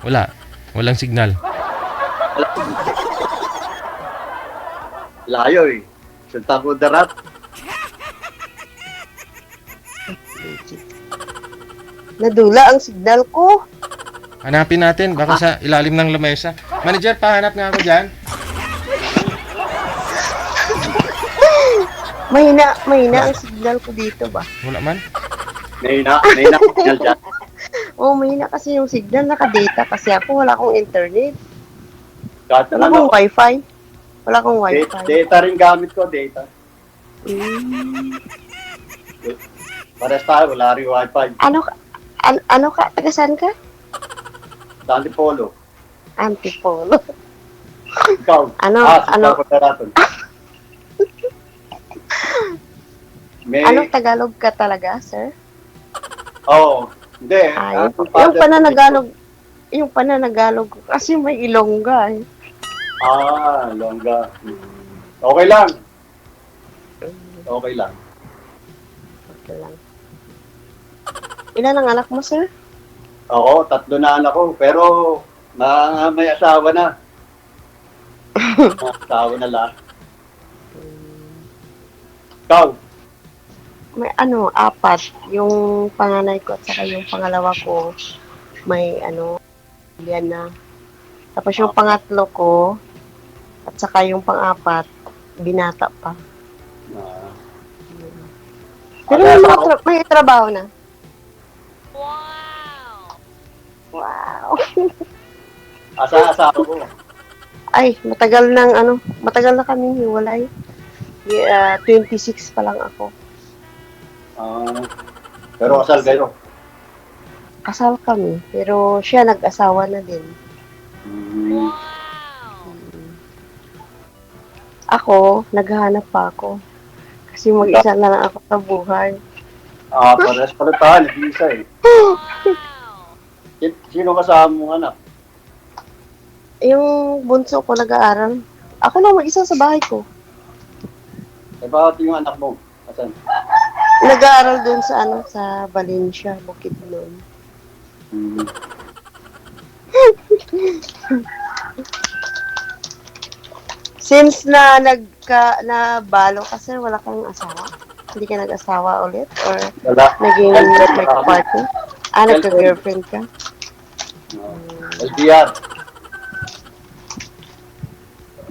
Wala. Walang signal. Layo eh. Sultan Kudarat. Nadula ang signal ko. Hanapin natin. Baka sa ilalim ng lamesa. Manager, pahanap nga ako dyan. Mahina ang signal ko dito ba? Wala man. May na signal dyan. Oo, mahina kasi yung signal. Naka-data kasi ako. Wala akong internet. Kahit Wala ano, akong wifi. Wala akong wifi. data rin gamit ko, data. Mm. Pares tayo, wala rin wifi. Ano ka? Tagasan ka? Dante Polo. Antipolo. Ikaw. Ano? Sultan Kudarat. May, Anong Tagalog ka talaga, sir? Oo. Hindi. Yung pananagalog ko kasi may Ilongga eh. Longga. Okay lang. Okay lang. Okay lang. Ilan ang anak mo, sir? Oo, 3 na anak ko. Pero, may asawa na. May asawa na lahat. Ikaw. May 4. Yung panganay ko at saka yung pangalawa ko, may yan na. Tapos yung pangatlo ko, at saka yung pang-4, binata pa. Pero may trabaho na. Wow! Asawa ko. Ay, matagal na kaming hiwalay. 26 pa lang ako. Pero kasal kayo. Kasal kami, pero siya nag-asawa na din. Ako, naghahanap pa ako. Kasi mag-isa na lang ako sa buhay. Pares pala tayo, nag-iisa eh. Sino kasama mong anak? Yung bunso ko nag-aaral. Ako lang mag-isa sa bahay ko. Bakit yung anak mo? Asan? Nag-aaral doon sa sa Valencia, Bukidnon. Since na nabalo ka, sir, wala kang asawa? Hindi ka nag-asawa ulit? Or Wala. naging may partner? Nagka-girlfriend ka? LDR.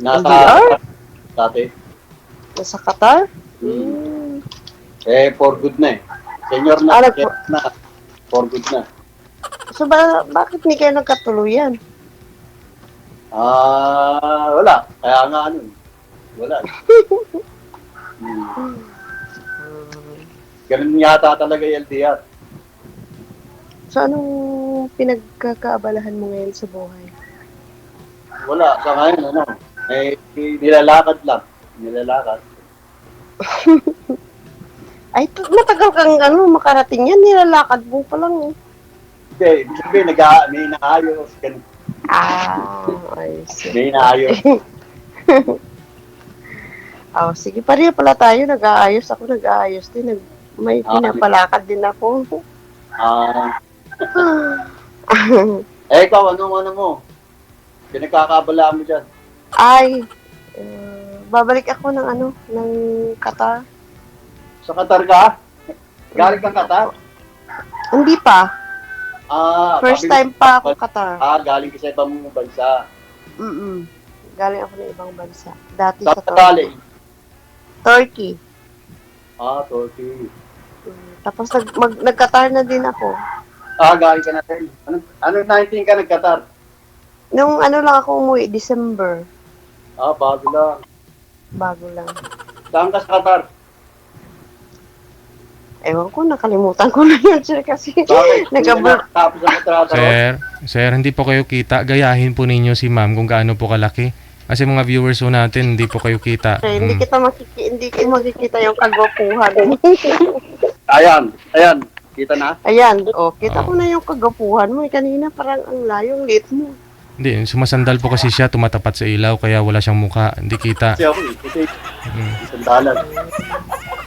LDR? Dati. Nasa Qatar? For good na eh. Senior na. For good na. So, bakit hindi kayo nagkatuluyan? Wala. Kaya nga wala. Ganun yata talaga yung LDR. So, anong pinagkakaabalahan mo ngayon sa buhay? Wala. Sa ngayon, nilalakad lang. Nilalakad. Ay, matagal kang makarating yan. Nilalakad mo pa lang eh. Hindi. Ibig sabihin, may naayos. Ganun. I see. May naayos. Sige. Pareha pala tayo. Nag-aayos ako. Nag-aayos din. May pinapalakad din ako. Ikaw, ano mo? Pinagkakabalaan mo dyan. Ay, babalik ako ng Qatar. Sa Qatar ka? Galing kang Qatar? Hindi pa. First time pa ako ka. Qatar. Galing ka sa ibang bansa. Galing ako ng ibang bansa. Dati Saan sa ka galing? Turkey. Turkey. Tapos nag-Qatar na din ako. Galing ka na rin. Anong 19 ka nag-Qatar? Nung lang ako umuwi, December. Bago lang. Bago lang. Saan ka sa Qatar? Ewan ko, nakalimutan ko na yun, sir, kasi Tapos ang kontrata. Sir, hindi po kayo kita. Gayahin po ninyo si ma'am kung gaano po kalaki. Kasi mga viewers po natin, hindi po kayo kita. Hindi ko makikita yung kagwapuhan. Ayan. Kita na? Ayan, kita ko na yung kagwapuhan mo. Kanina parang ang layong lit mo. Hindi, sumasandal po kasi siya, tumatapat sa ilaw, kaya wala siyang mukha. Hindi kita. Kasi ako, sandalan.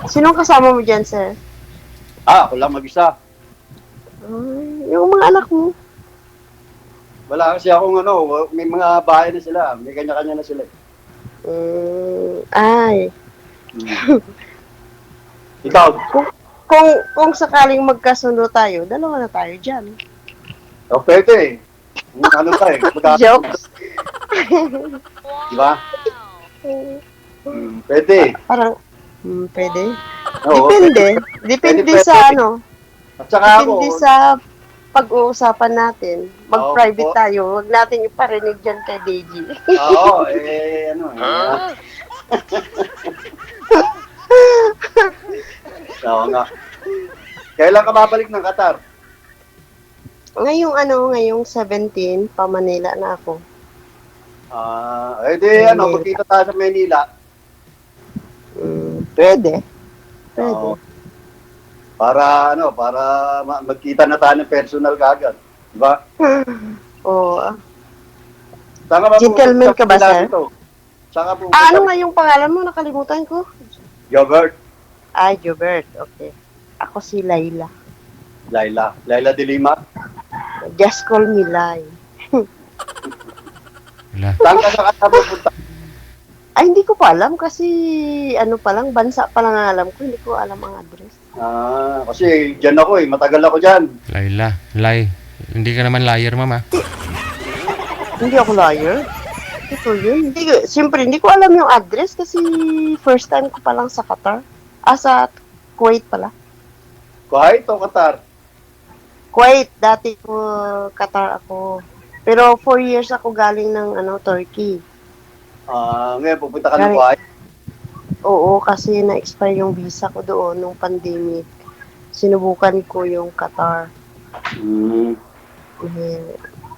Sinong kasama mo dyan, sir? Ako lang mag-isa. Yung mga anak mo. Wala kasi akong may mga bahay na sila. May kanya-kanya na sila. Ay. Hmm. Ikaw, Kung sakaling magkasundo tayo, dalawa na tayo dyan. pwede eh. Ano pa eh. Jokes. Di ba? Pwede. Parang, pwede. Oo, Depende. Depende Pwede. sa ano. At saka ako, Depende sa pag-uusapan natin. Mag-private Oo. tayo. Huwag natin iparinig dyan kay Deji. oo, Oo nga. Kailan ka babalik ng Qatar? Ngayong 17, pa Manila na ako. Manila. Magkita tayo sa Manila. Pwede. Pwede. Oo. Para magkita na tayo ng personal kagad. Diba? Oo. Saan ka ba Gentleman pupunta ka ba, sa sir? dito? Saan ka pupunta? Ano nga yung pangalan mo? Nakalimutan ko. Yogurt. Jobert. Okay. Ako si Laila. Laila de Lima. Just call me Lai. Wala. Saan ka sa Qatar pupunta? Ay, hindi ko pa alam kasi bansa pa lang ang alam ko. Hindi ko alam ang address. Kasi dyan ako eh. Matagal ako dyan. Laila. Lie. Hindi ka naman liar, mama. Hindi ako liar. Ito yun. Siyempre, hindi ko alam yung address kasi first time ko pa lang sa Qatar. Sa Kuwait pala. Kuwait o Qatar? Kuwait, dati ko Qatar ako. Pero 4 years ako galing ng Turkey. Ngayon pupunta ka ng Galing- Kuwait. Oo, kasi na-expire yung visa ko doon nung pandemic. Sinubukan ko yung Qatar.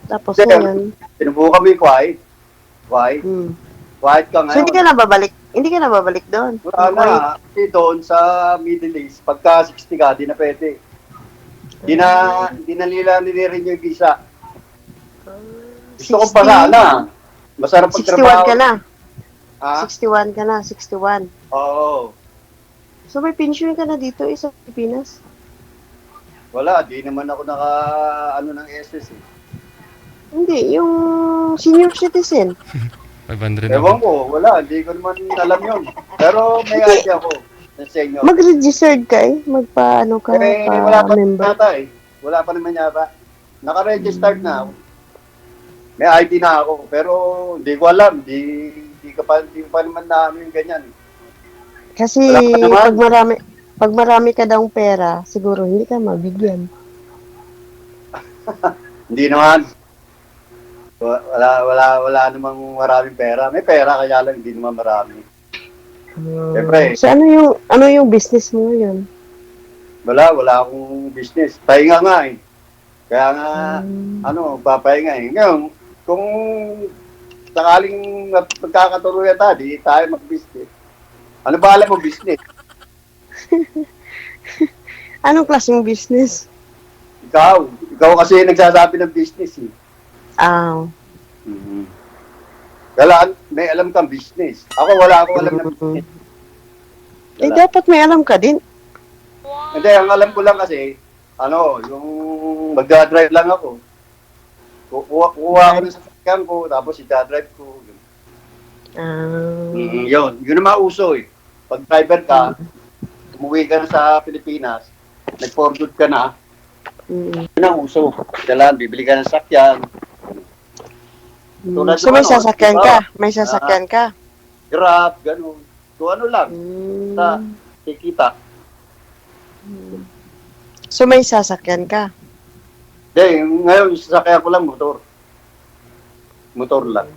Tapos Sir. ngayon, Sinubukan mo yung Kuwait. Kuwait. Kuwait ka So, ngayon. hindi ka na babalik doon? Wala na. Kasi doon sa Middle East, pagka 60 ka, di na pwede. Di na nila nire-renew yung visa. Gusto ko pa sana. Masarap 61 pagtrabaho. ka na. Ha? 61 ka na, 61. Oo. So, may pension ka na dito sa Pilipinas? Wala, di naman ako ng SS eh. Hindi, yung senior citizen. 500 Ewan ako. ko, wala, hindi ko naman alam yun. Pero may idea ko sa inyo. Mag-registered ka eh. Wala pa naman member. yata eh. Wala pa naman yata. Naka-registered na ako. May ID na ako, pero hindi ko alam. Hindi ko pa naman namin yung ganyan. Kasi Wala pa naman. pag marami ka daw pera, siguro hindi ka mabigyan. Hindi naman. Wala namang maraming pera. May pera kaya lang hindi naman marami. Siyempre. So, ano yung business mo ngayon? Wala akong business. Pahinga nga eh. Kaya nga, papahinga eh. Ngayon, kung sakaling magkakatuloy tayo, di tayo mag-business. Ano ba alam mo business? Anong klaseng business? Ikaw kasi nagsasabi ng business eh. May alam kang business. Ako wala akong alam ng business. Dapat may alam ka din. Hindi, ang alam ko lang kasi, yung magdadrive lang ako. Kukuha ko ng sasakyan ko, tapos i-drive ko. Yun ang mauso eh. Pag driver ka, umuwi ka na sa Pilipinas, nag-for good ka na, yun ang uso. Kailangan, bibili ka ng sakyan. So may sasakyan ka? May sasakyan ka? Grab, ganun. So ano lang, sa kikita. So may sasakyan ka? Ngayon, yung sasakyan ko lang, motor. Motor lang.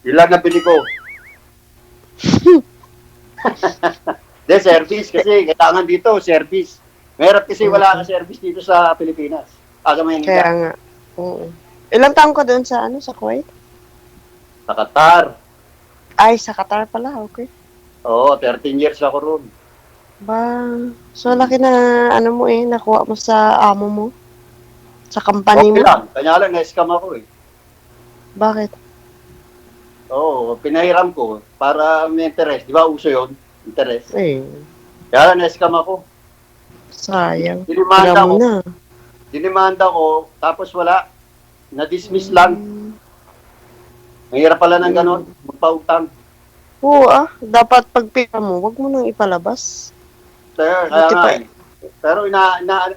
Yun lang nabili ko. Service kasi kailangan dito, service. Mahirap kasi wala ka service dito sa Pilipinas. Sa Maynila. Kaya nga. Ilang taong ka doon sa Kuwait? Sa Qatar. Ay, sa Qatar pala, okay. Oo, 13 years ako roon. So laki na nakuha mo sa amo mo? Sa company Okay mo? lang. Kanya lang, na-scam ako eh. Bakit? Oo, pinahiram ko para may interest. Di ba uso yun? Interest. Eh, Kaya lang, na-scam ako. Sayang. Dinimanda Tira mo ko. na. Dinimanda ko, tapos wala. Na-dismiss lang. Mahirap pala ng ganon, magpautang. Oo dapat pag pera mo, wag mo nang ipalabas. Kaya Buti nga pa. eh. Pero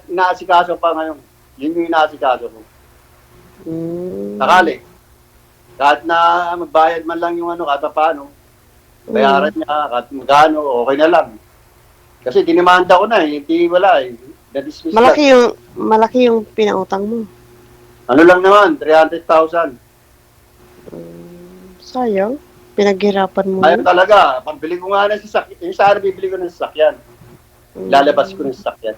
inaasikaso pa ngayon. Yun yung inaasikaso ko. Sakali. Kahit na magbayad man lang yung ano, kahit pa paano. Bayaran niya, kahit magkano, okay na lang. Kasi dinimanda ko na eh, hindi wala eh. Na-dismiss lang. Malaki yung pinautang mo. Ano lang naman, 300,000. Sayang. Pinaghirapan mo. Ayun talaga, pambili ko nga ng sasakyan. Yung sana bibili ko ng sasakyan. Lalabas ko ng sasakyan.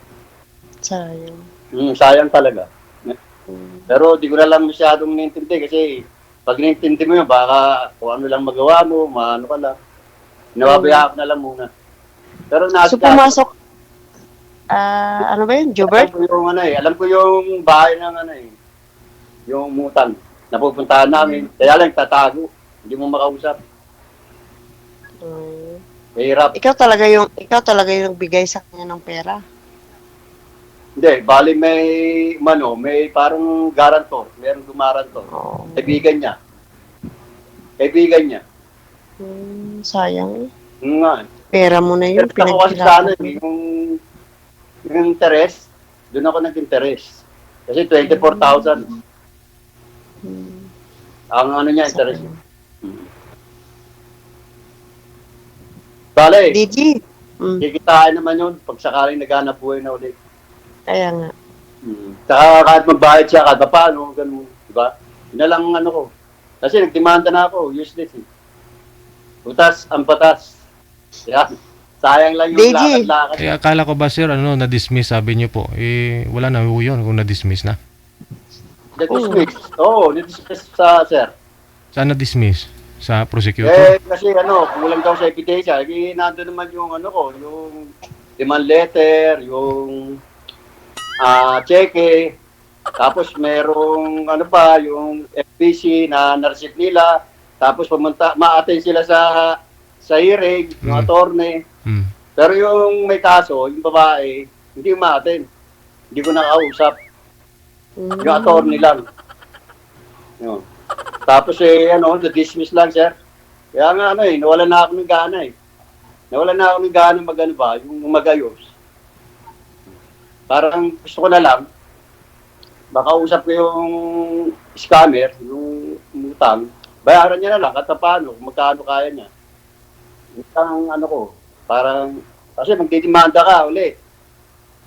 Sayang. Sayang talaga. Pero di ko na lang masyadong nintindi kasi pag nintindi mo yun, baka kung ano lang magawa mo, maano ka lang. Nawabaya ko na lang muna. Pero So pumasok, ano ba yun? Jobert? Alam ko yung bahay ng ano eh, yung mutan. Napupuntahan namin. Kaya lang tatago. Hindi mo makausap. Mahirap. Ikaw talaga yung nagbigay sa kanya ng pera. Hindi, bali may parang garantor. Merong gumarantor. Oo. Kaibigan niya. Kaibigan niya. Sayang. Nga. Pera mo na yun. Pero ako kasi sana yung interest, doon ako nag-interest. Kasi 24,000. Ang ano niya, interest. Bale, DG. kikitain naman yun pag sakaling naghanap buhay na ulit. Kaya nga. Saka kahit magbayad siya, kahit paano, ganun, diba? Yun na lang ano ko. Kasi nagdemanda na ako, useless eh. Butas, ang batas. Yan. Sayang lang yung DG. lakad-lakad. Eh, akala ko ba, sir, na-dismiss, sabi niyo po. Eh, wala na ho yun kung na-dismiss na. Na-dismiss. Oo, na-dismiss sa sir. Saan na-dismiss? Sa prosecutor? Eh, kasi kulang daw sa ebidensya. Eh, nandun naman yung yung demand letter, yung cheque, tapos merong yung FPC na na-receive nila, tapos ma-attend sila sa hearing, yung attorney. Pero yung may kaso, yung babae, hindi ma-attend. Hindi ko nakausap. Yung attorney lang. Yun. Tapos na-dismiss lang, sir. Kaya nga nawalan na ako ng gana eh. Nawalan na ako ng gana yung magayos. Parang gusto ko na lang, baka usap ko yung scammer, yung utang, bayaran niya na lang, kahit paano, kung magkano kaya niya. Ang parang, kasi magdidemanda ka uli.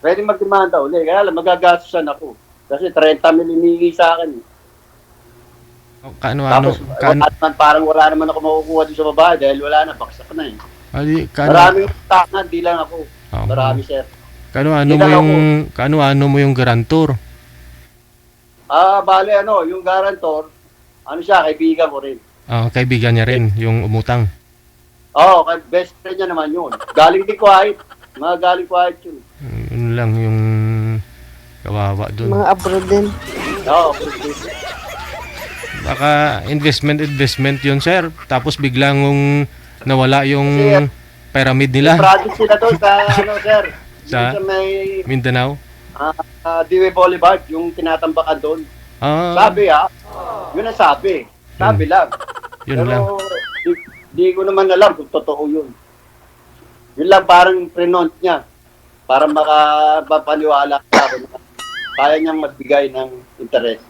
Pwede magdemanda uli, kaya lang magagastusan ako. Kasi 30 mil hinihingi sa akin. Tapos, parang wala naman ako makukuha dito sa babae dahil wala na, baksak na eh. Maraming utang, di lang ako. Marami, sir. Kano mo yung garantor? Bale yung garantor, siya, kaibigan ko rin. Kaibigan niya rin, yung umutang. Oo, best friend niya naman yun. Galing din Kuwait. Mga galing Kuwait yun. Yun lang yung kawawa dun. Mga abroad din. Oo. Baka investment yun, sir. Tapos biglang nawala yung pyramid nila. May project sila doon sa sir. Sa may Mindanao? Dewey Boulevard, yung tinatambakan doon. Sabi yun ang sabi. Sabi lang. Yun lang. Pero di ko naman alam kung totoo yun. Yun lang parang prenont niya. Para makapaniwala ka na kaya niyang magbigay ng interest.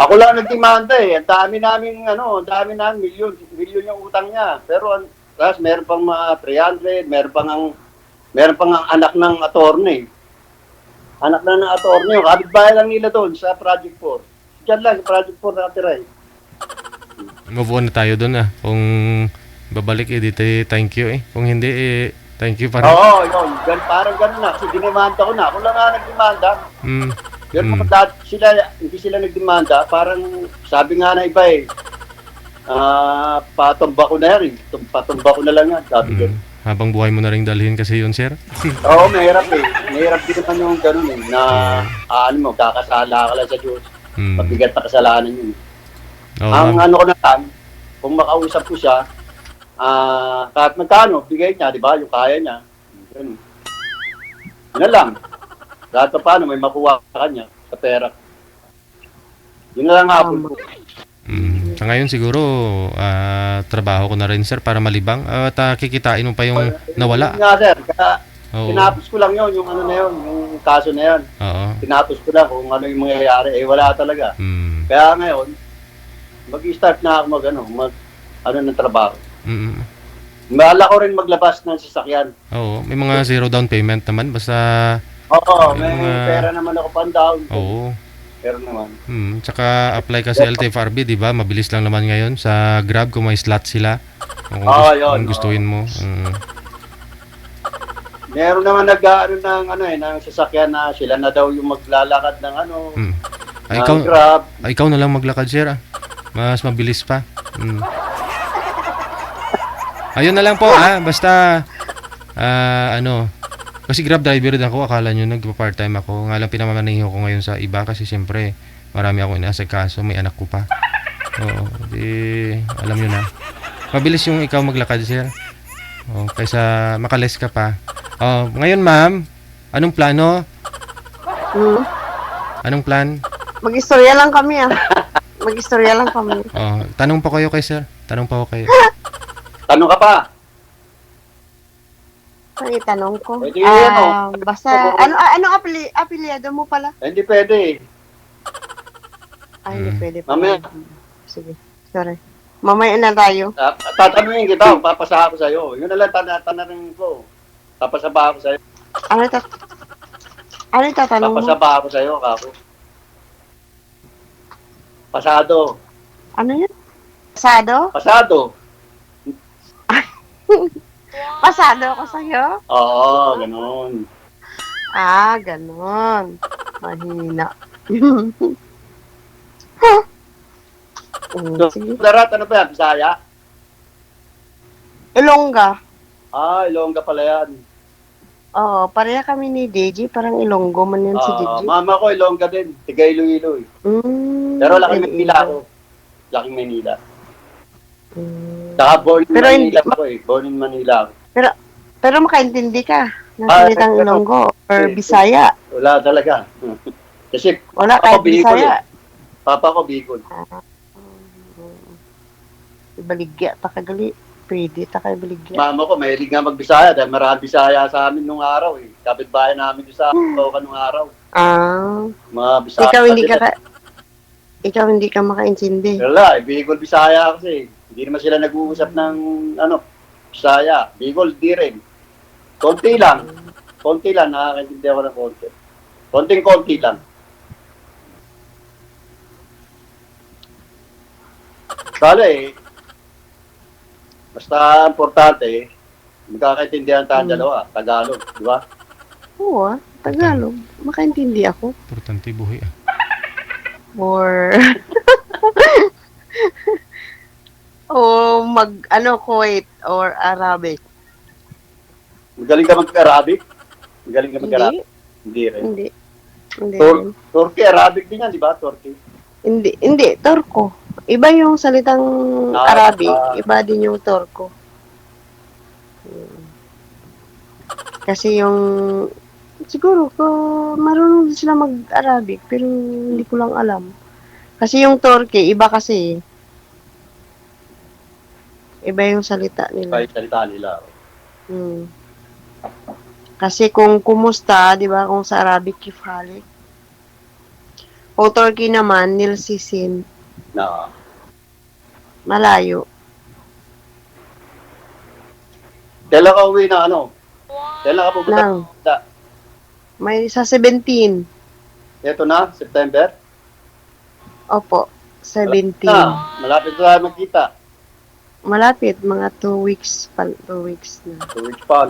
Ako lang nagdemanda eh. Ang dami namin milyon yung utang niya. Pero tapos meron pang mga 300, meron pang ang anak ng attorney. Anak na ng attorney, yung kapitbahay lang nila doon sa Project 4. Diyan lang, sa Project 4 nakatira eh. Move on na tayo doon Kung babalik thank you Kung hindi thank you pa rin. Oo, yun. Parang gano'n na. Kasi dinemanda ko na. Ako lang nga nagdemanda. Pero hindi sila nagdemanda. Parang sabi nga na iba patumba ko na yan patumba ko na lang yan. Sabi ko. Habang buhay mo na rin dalhin kasi yun, sir. Oo, mahirap Mahirap din naman yung gano'n na kakasala ka lang sa Diyos. Mabigat na kasalanan yun. Ang ko na lang, kung makausap ko siya, kahit magkano, bigay niya, di ba? Yung kaya niya. Ganun. Yun na lang. Kahit pa paano, may makuha ka kanya sa pera. Yun na lang hapon ko. Sa ngayon siguro, trabaho ko na rin, sir, para malibang. At kikitain mo pa yung nawala. Yun nga, sir. Kaya, Oo. tinapos ko lang yun, yung ano na yun, yung kaso na yun. Oo. Tinapos ko lang kung ano yung mangyayari. Eh, wala talaga. Kaya ngayon, mag-start na ako ng trabaho. Mahala ko rin maglabas ng sasakyan. Oo, may mga zero down payment naman, basta... Oo, may mga- pera naman ako pan-down. Oo. Pero naman. Tsaka apply ka sa LTFRB, di ba? Mabilis lang naman ngayon. Sa Grab, kung may slot sila. Kung, Yun. kung gustuin mo. Meron naman ng sasakyan na sila na daw yung maglalakad ng ng Grab. Ikaw na lang maglakad, sir. Mas mabilis pa. Ayun na lang po, basta kasi Grab driver din ako, akala nyo nagpa-part-time ako. Nga lang pinamamaniho ko ngayon sa iba kasi siyempre marami akong inaasikaso, may anak ko pa. Oo, alam nyo na. Mabilis yung ikaw maglakad, sir. Kaysa makales ka pa. Ngayon, ma'am, anong plano? Anong plan? Mag-istorya lang kami Mag-istorya lang kami. Tanong pa kayo kay sir. Tanong pa ako kayo. Tanong ka pa. Ang itanong ko. Pwede yun, Basta, anong apelyado mo pala? Hindi pwede. Hindi pwede pa. Mamaya. Sige, sorry. Mamaya na tayo. Tatanungin kita, papasa ako sa'yo. Yun na lang tanongin ko. Papasaba ako sa'yo. Ano tatanong mo? Papasaba ako sa'yo, kako. Pasado. Ano yun? Pasado? Pasado. Pasado ako sa'yo? Oo, ganun. Ganon. Mahina. Sige. Darat, ano ba yan? Bisaya? Ilongga. Ilongga pala yan. Oo, pareha kami ni DJ. Parang Ilonggo man yan si DJ. Mama ko, Ilongga din. Tiga Iloilo eh. Pero laking Manila ako. Laking Manila. Saka born in Manila ako eh. Born in Manila ako. Pero makaintindi ka ng salitang Ilonggo or Bisaya. Wala talaga. Kasi Wala kahit Bisaya. Papa ko Bicol. Ibaligya ta kagali. Pwede ta kay baligya. Mama ko, mahilig nga magbisaya dahil marami Bisaya sa amin nung araw eh. Kapitbahay namin doon sa Baucan nung araw. Mga Bisaya. Ikaw hindi ka makaintindi. Wala, Bicol Bisaya kasi. Hindi naman sila nag-uusap ng Bisaya. Bicol di rin. Konti lang, nakakaintindi ako ng konti. Konting-konti lang. Kala basta importante, magkakaintindihan tayo dalawa, Tagalog, di ba? Oo, Tagalog. Makaintindi ako. Importante buhay Or Kuwait or Arabic. Magaling ka mag-Arabic? Hindi. Hindi rin. Hindi. Turkey, Arabic din yan, di ba? Turkey. Hindi, Turko. Iba yung salitang Arabic, iba din yung Turko. Kasi yung siguro ko marunong sila mag-Arabic pero hindi ko lang alam. Kasi yung Turkey, iba kasi. Iba yung salita nila. Kasi kung kumusta, di ba, kung sa Arabic, kifalik. Kung Turkey naman, nilsisin. Malayo. Kailan ka uwi na Kailan ka pupunta? May sa 17. Ito na, September? Opo, 17. Malapit na tayo magkita. Malapit, mga 2 weeks pa. 2 weeks na. 2 weeks pa.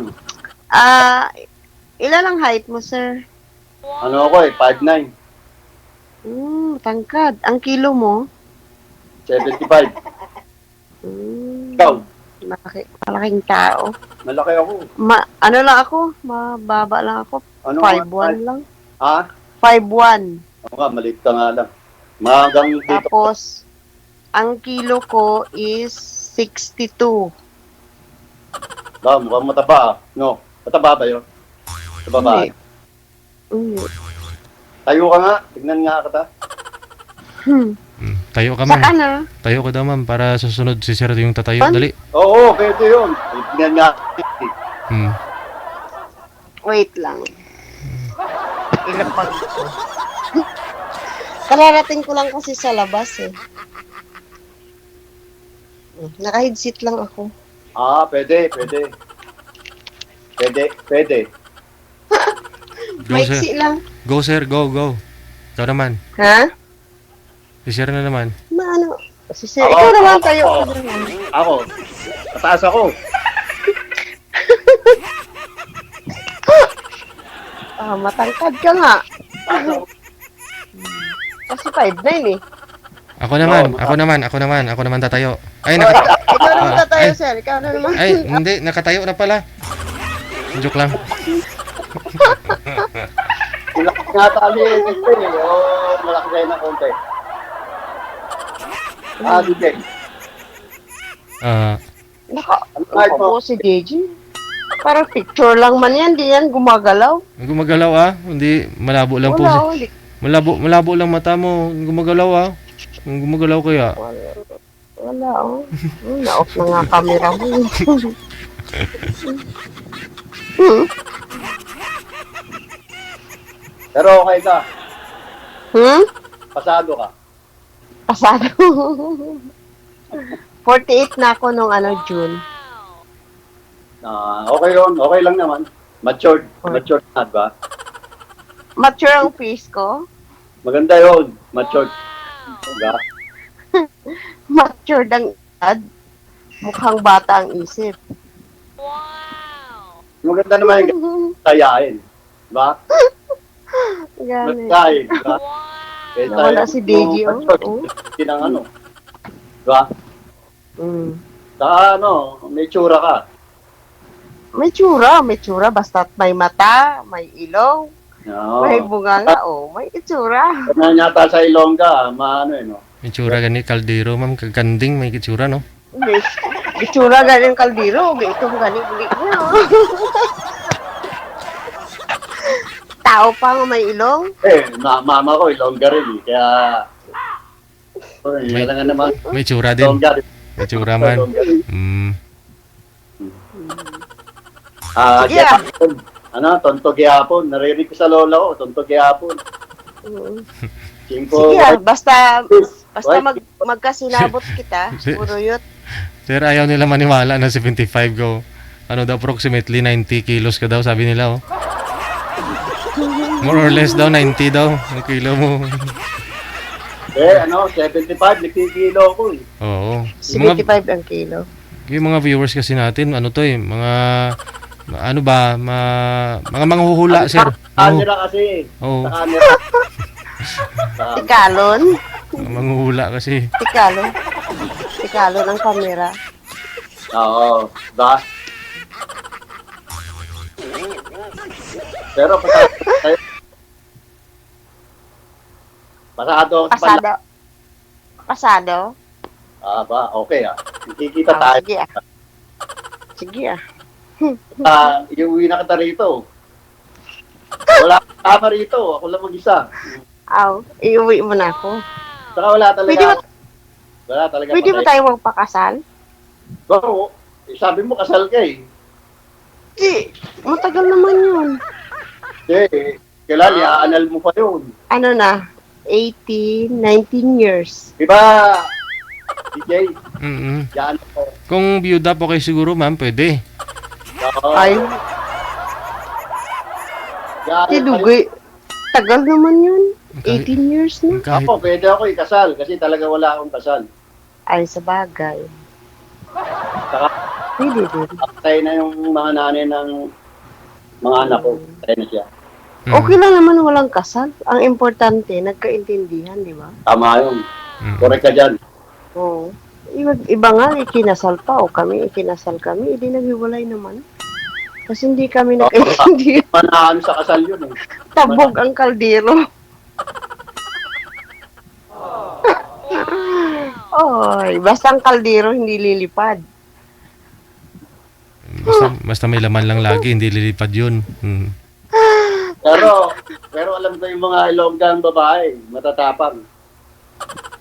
Ilan ang height mo, sir? Ano ako 5'9". Tangkad. Ang kilo mo? 75. Ikaw? Malaking tao. Malaki ako. Ano lang ako? Mababa lang ako. 5'1 lang. 5'1. Oo nga, maliit ka nga lang. Magang dito. Tapos, ang kilo ko is 62. Ba, mukhang mataba. No, mataba ba yun? Sa babae. Hindi. Tayo ka nga. Tignan nga kita. Tayo ka, Sa ma'am. ano? Tayo ka daw, ma'am, para sa susunod si Sir yung tatayo. An- Dali. Oo, pwede yun. Tignan nga. Hmm. Wait lang. Ilapag ko. Kararating ko lang kasi sa labas eh. Naka-headset lang ako. Ah, pwede. Pwede. Go, Sir. Maiksi lang. Go, Sir. Go. Ikaw naman. Ha? Si Sir na naman. Ano? Si Sir, Ako. ikaw naman tayo. Ako. Mataas ako. Matangkad ka nga. Kasi 5'9" eh. Ako naman tatayo. Ay, Ikaw naman Ah, tayo, ay. sir. Ikaw na naman. Ay, hindi, nakatayo na pala. Joke lang. Malaki nga tali ito eh. Malaki kayo ng konti. Sige. Ah, Right Ako po si DJ. Parang picture lang man yan. Di yan gumagalaw. gumagalaw ah. Hindi, malabo lang po. Wala, oh. Malabo lang mata mo. Gumagalaw ah. Gumagalaw kaya. Wala, oh. Na-off na nga camera mo. Pero okay ka. Pasado ka. Pasado. 48 na ako nung June. Okay yun. Okay lang naman. Matured na ba? Mature ang face ko. Maganda yun. Matured. Diba? Mature ang edad. Mukhang bata ang isip. Maganda naman yung tayain. Diba? Gani. Magkain. Diba? Eh, Nawala si DJ, oh. matured. Kinang ano. Diba? Saka may tsura ka. May tsura. Basta't may mata, may ilong, No. may bunganga, may itsura. Kaya yata sa Ilongga, maano eh, no? may tsura gani, kaldero, ma'am. Kaganding, may tsura, no? May itsura ganing kaldero, may itong ganing ulit niya. Tao pa nga may ilong. Mama ko Ilongga rin eh, kaya... May- Kailangan naman. May tsura din. Ilongga rin. May tsura man. Ilongga rin. Sige, Gyapon. Tonto Gyapon. Narinig ko sa lola ko, Tonto Gyapon. Sige, basta magkasinabot kita, puro yut. Sir, ayaw nila maniwala na 75 go. Ano daw, approximately 90 kilos ka daw, sabi nila, oh. More or less daw, 90 daw, ang kilo mo. 75, nagkikilo ko eh. Oo. 75 ang kilo. Yung mga viewers kasi natin, mga mga manghuhula, sir. Camera kasi. Oo. Sa camera. Tikalon. Mga manghuhula kasi. Tikalon ang kamera. Oo. Ba? Pero pasado ako sa pala. Pasado? Okay Nakikita tayo. Sige ah. Sige ah. Iuwi na kita rito. Wala kang kama rito. Ako lang mag-isa. Iuwi mo na ako. Saka wala talaga. Wala talaga. Pwede ba tayo magpakasal? Oo. Sabi mo kasal ka eh. Matagal naman yun. Kailan i-aanal mo pa yun. Ano na? 18, 19 years. Diba, DJ? Yan po. Kung byuda po kayo siguro, ma'am, pwede. Ay, Dugoy. Tagal naman yun. 18 years na. Kahit, Pwede ako ikasal kasi talaga wala akong kasal. Ay, sa bagay. Saka Pwede din. patay na yung mga nanay ng mga anak ko. Patay na siya. Okay lang naman walang kasal. Ang importante, nagkaintindihan, di ba? Tama yun. Correct ka dyan. Oo. Iba nga, ikinasal pa o kami, ikinasal kami, hindi naghiwalay naman. Kasi hindi kami nagkaintindihan. Manaan sa kasal yun eh. Tabog ang kaldero. Oy, basta ang kaldero hindi lilipad. Basta may laman lang lagi, hindi lilipad yun. Pero alam ko yung mga Ilonggang babae, matatapang.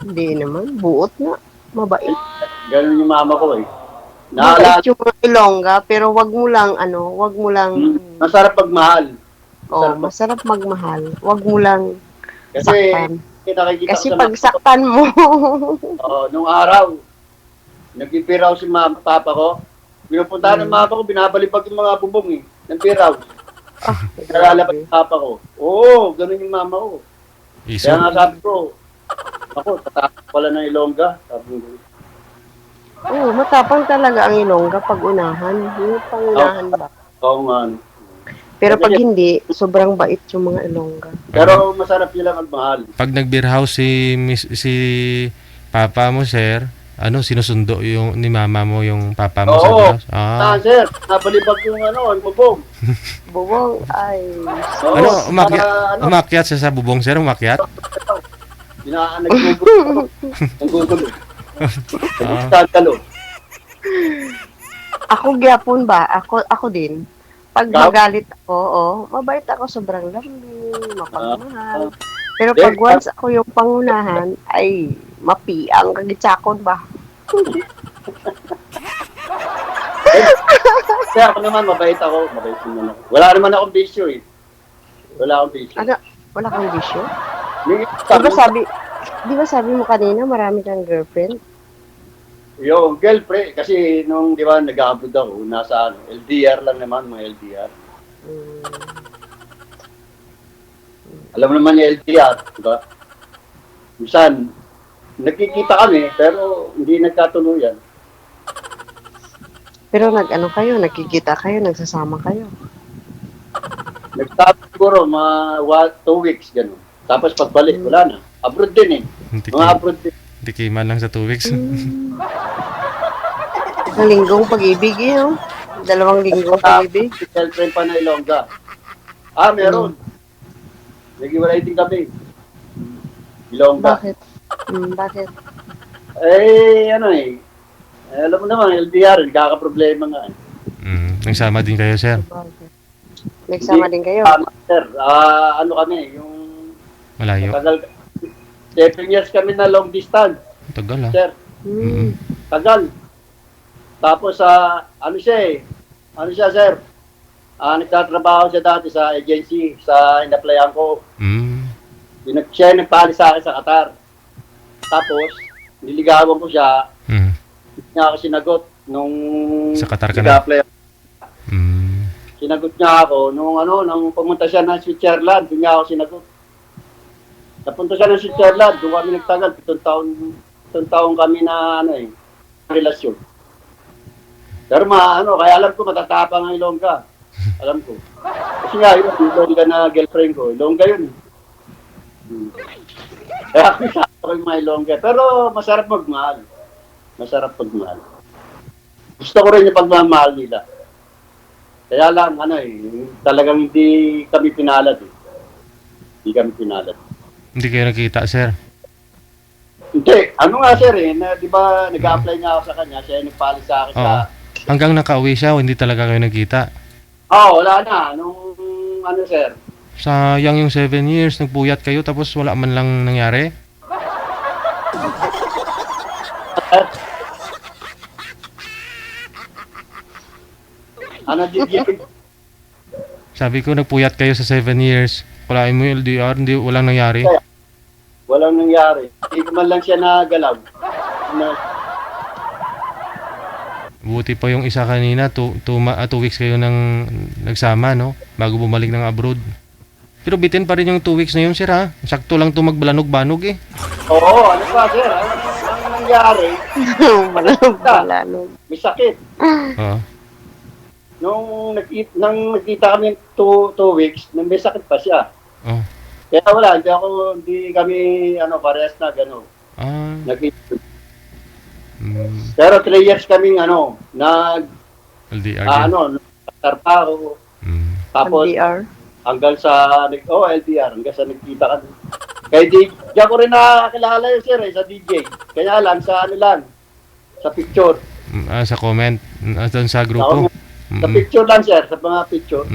Hindi naman. Buot na. Mabait. Ganun yung mama ko eh. Mabait yung mga Ilongga, pero wag mo lang, wag mo lang, Masarap pagmahal. masarap magmahal. Wag mo lang Kasi saktan. nakikita Kasi ko sa pag saktan mo, nung araw, nagpipiraw si papa ko. Pinupuntahan ng mama ko, binabalibag yung mga bubong eh, ng piraw. Nalalabas yung papa ko. Oo, ganun yung mama ko. Iso. Kaya nga sabi ko, ako, tatapos pala ng Ilongga. Sabi ko, Oo, matapang talaga ang Ilongga pag unahan. Yung pangunahan ba? oo nga. Pero pag hindi, sobrang bait yung mga Ilongga. Pero masarap nila magmahal. Pag nag-beer house si papa mo, sir, sinusundo yung ni mama mo yung papa mo sa Oo. beer house? Ah. Sir, nabalibag yung ang bubong. Bubong, ay... Oo, Umakyat siya sa bubong, sir? Umakyat? Naggugulo. Naggugulo. Ah. Naggugulo. Ako gyapon ba? Ako din. Pag Ikaw? magalit ako, mabait ako, sobrang lambing, mapagmahal. Pero Eh, pag once ako yung pangunahan, ay mapiang kagitsakon ba? Kaya ako naman, mabait ako. Mabait naman ako. Wala naman akong bisyo eh. Wala akong bisyo. Ano? Wala kang bisyo? May- Di ba sabi mo kanina marami kang girlfriend? Yung girlfriend, kasi nung di ba nag-abroad ako, nasa LDR lang naman, mga LDR. Hmm. Alam mo naman yung LDR, di ba? Minsan, nakikita kami, pero hindi nagkatuluyan. Pero nagkikita kayo, nagsasama kayo. Nagtapos siguro mga 2 weeks, gano'n. Tapos pagbalik, wala na. Abroad din eh. Mga abroad din. Tikiman lang sa 2 weeks. Ang linggong pag-ibig yun. 2 linggong pag-ibig. Si girlfriend pa na Ilongga. Meron. Nag-iwalay din kami. Ilongga. Bakit? Bakit? Alam mo naman, LDR, nagkakaproblema nga. Nagsama din kayo, sir? Nagsama din kayo? Sir, kami, yung Malayo? tagal, 7 years kami na long distance, Tagal, ah. sir. Hmm. Tagal. Tapos, sir? Nagtatrabaho siya dati sa agency, sa in-applyan ko. Siya nagpali sa akin sa Qatar. Tapos, niligawan ko siya, hindi niya ako sinagot nung Sa Qatar ka na? nag-apply. Sinagot niya ako nung pumunta siya ng Switzerland, doon niya ako sinagot. Napunta siya ng Switzerland, doon kami nagtagal, 7 taon kami na relasyon. Pero kaya alam ko matatapang ang Ilongga. Alam ko. Kasi nga, yun, Ilongga na girlfriend ko. Ilongga yun. Kaya ako ko yung mga Ilongga. Pero masarap magmahal. Masarap magmahal. Gusto ko rin yung pagmamahal nila. Kaya lang, talagang hindi kami pinalad eh. Hindi kami pinalad. Hindi kayo nakita, sir? Hindi. Sir di ba nag-a-apply nga ako sa kanya, siya yung nagpali sa akin Oo. Hanggang nakauwi siya, hindi talaga kayo nagkita? Wala na. Nung sir. Sayang yung 7 years, nagpuyat kayo tapos wala man lang nangyari? Gigi? Sabi ko, nagpuyat kayo sa 7 years. Kulain mo yung LDR, walang nangyari? Walang nangyari. Hindi ko man lang siya nagalaw. Buti pa yung isa kanina, 2 weeks kayo nang nagsama, no? Bago bumalik ng abroad. Pero bitin pa rin yung 2 weeks na yun, sir, ha? Sakto lang magbanog-banog, eh. Oo, sir? Ang nangyari, Malanog. may sakit. Oo. Nung nakita kami 2 weeks, may sakit pa siya. Oh. Kaya wala, hindi kami, parehas na gano'n. Nakita. Pero 3 years kaming, LDR. nagtarpaho. Tapos, LDR. hanggang sa, LDR, hanggang sa nagkita kami. Kaya di ako rin nakakilala yun, sir, sa DJ. Kaya lang, sa sa picture. Sa comment, doon sa grupo. Sa picture lang, sir. Sa mga picture.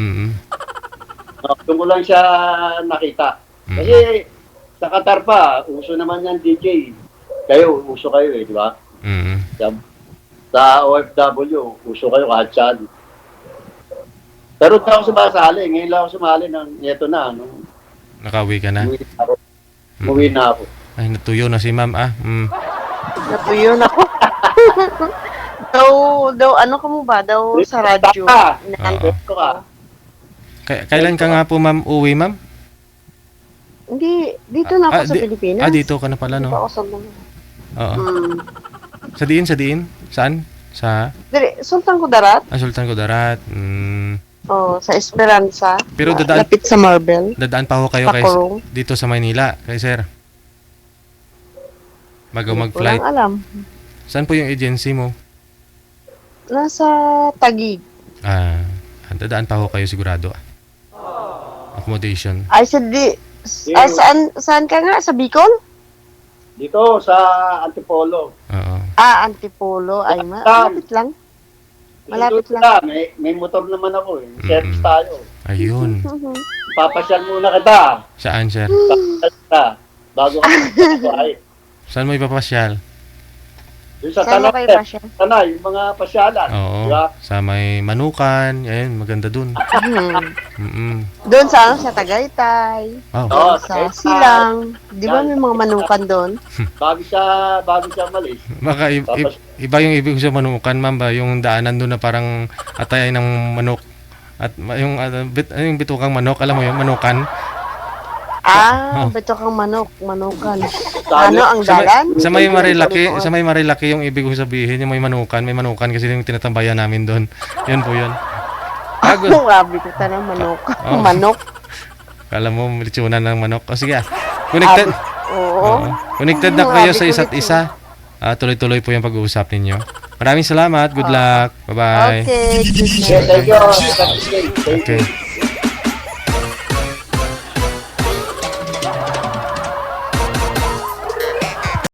Doon ko lang siya nakita. Kasi sa Qatar pa, uso naman yan DJ. Kayo, uso kayo di ba? Sa OFW, uso kayo kahit saan. Pero hindi ako sumasali. Ngayon lang ako sumali ng ito na. Nakauwi ka na? Umuwi na ako. Ay, natuyo na si ma'am Natuyo na ako. daw, ano ka mo ba? Daw sa radyo. Nandito ka. Kailan ka nga po ma'am uwi ma'am? Hindi, dito na ako sa Pilipinas. Dito ka na pala no? Dito ako sa mga. Oo. Sa diin? Saan? Sa Sultan Kudarat. Sultan Kudarat. Oh, sa Esperanza. Pero lapit sa Marble. Dadaan pa ho kayo kay Tacorong. dito sa Maynila, kay sir. Bago mag-flight. Walang alam. Saan po yung agency mo? Nasa Taguig. Dadaan pa ho kayo sigurado. Accommodation. Ay, saan ka nga? Sa Bicol? Dito sa Antipolo. Oo. Antipolo. Ay, malapit lang. Malapit lang. May motor naman ako Service tayo. Ayun. Papasyal muna kita. Saan, sir? Papasyal kita. Bago ako ay. Saan mo ipapasyal? Yung sa Saan mo kayo pasyal? Tanay, yung mga pasyalan. Oo. Diba? Sa may Manukan. Ayun, maganda dun. Doon sa sa Tagaytay. Wow. Oo, Sa Silang. Di ba may mga manukan doon? Bago siya malis. Baka iba yung ibig sa Manukan, ma'am ba? Yung daanan doon na parang atay ng manok. At yung bitukang manok, alam mo yun, Manukan. Beto kang manukan. Ano ang dalan? Sa may Marilaki yung ibig ko sabihin, yung may manukan kasi yung tinatambayan namin doon. Yun po yun. Grabe ko tanong manok. Manok. Kala mo litsunan ng manok. O sige. Connected. Oo. Connected na kayo sa isa't isa. Tuloy-tuloy po yung pag-uusap ninyo. Maraming salamat. Good luck. Bye-bye. Okay. Good night. Thank you. Okay.